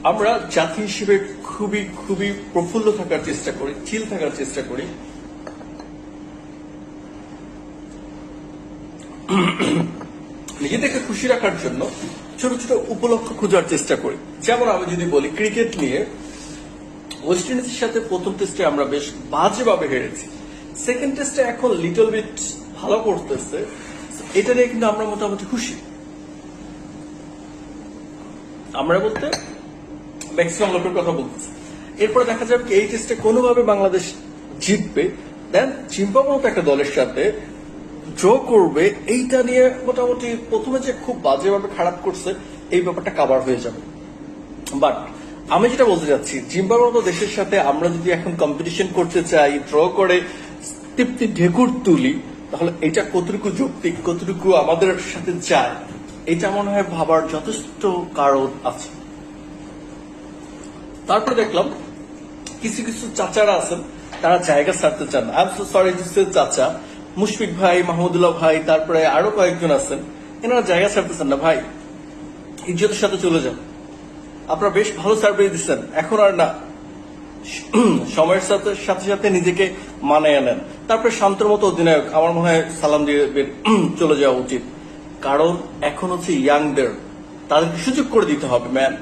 আমরা জাতি হিসেবে খুবই খুবই প্রফুল্ল থাকার চেষ্টা করি, চিল থাকার চেষ্টা করি। নিজেদেরকে খুশি রাখার জন্য ছোট ছোট উপলক্ষ খোঁজার চেষ্টা করি। যেমন আমি যদি বলি ক্রিকেট নিয়ে, ওয়েস্ট ইন্ডিজের সাথে প্রথম টেস্টে আমরা বেশ বাজেভাবে হেরেছি, সেকেন্ড টেস্টে এখন লিটল বিট ভালো করতেছে, এটা নিয়ে কিন্তু আমরা মোটামুটি খুশি। আমরা বলতে ম্যাক্সিমাম লোকের কথা বলতেছি। এরপরে দেখা যাবে কি এই টেস্টে কোনোভাবে বাংলাদেশ জিতবে, দেন জিম্বাবুয়ের মতো একটা দলের সাথে ড্র করবে, এইটা নিয়ে মোটামুটি প্রথমে যে খুব বাজেভাবে খারাপ করছে এই ব্যাপারটা কাভার হয়ে যাবে। বাট আমি যেটা বলতে চাচ্ছি, জিম্বাবুয়ের মতো দেশের সাথে আমরা যদি এখন কম্পিটিশন করতে চাই, ড্র করে তৃপ্তি ঢেকুর তুলি, তাহলে এটা কতটুকু যৌক্তিক, কতটুকু আমাদের সাথে যায়, এটা মনে হয় ভাবার যথেষ্ট কারণ আছে। তারপরে দেখলাম কিছু কিছু চাচারা আছেন, তারা জায়গা ছাড়তে চান না। I am so sorry to say চাচা, মুশফিক ভাই, মাহমুদুল্লাহ ভাই, তারপরে আরো কয়েকজন আছেন, এনারা জায়গা ছাড়তে চান না। ভাই, ইজ্জতের সাথে চলে যান, আপনারা বেশ ভালো সার্ভিস দিচ্ছেন, এখন আর না, সময়ের সাথে সাথে সাথে নিজেকে মানায় নেন। তারপরে শান্তর মতো অধিনায়ক আমার মনে হয় সালাম দিয়ে চলে যাওয়া উচিত, কারণ এখন হচ্ছে ইয়াংদের, তাদেরকে সুযোগ করে দিতে হবে ম্যান।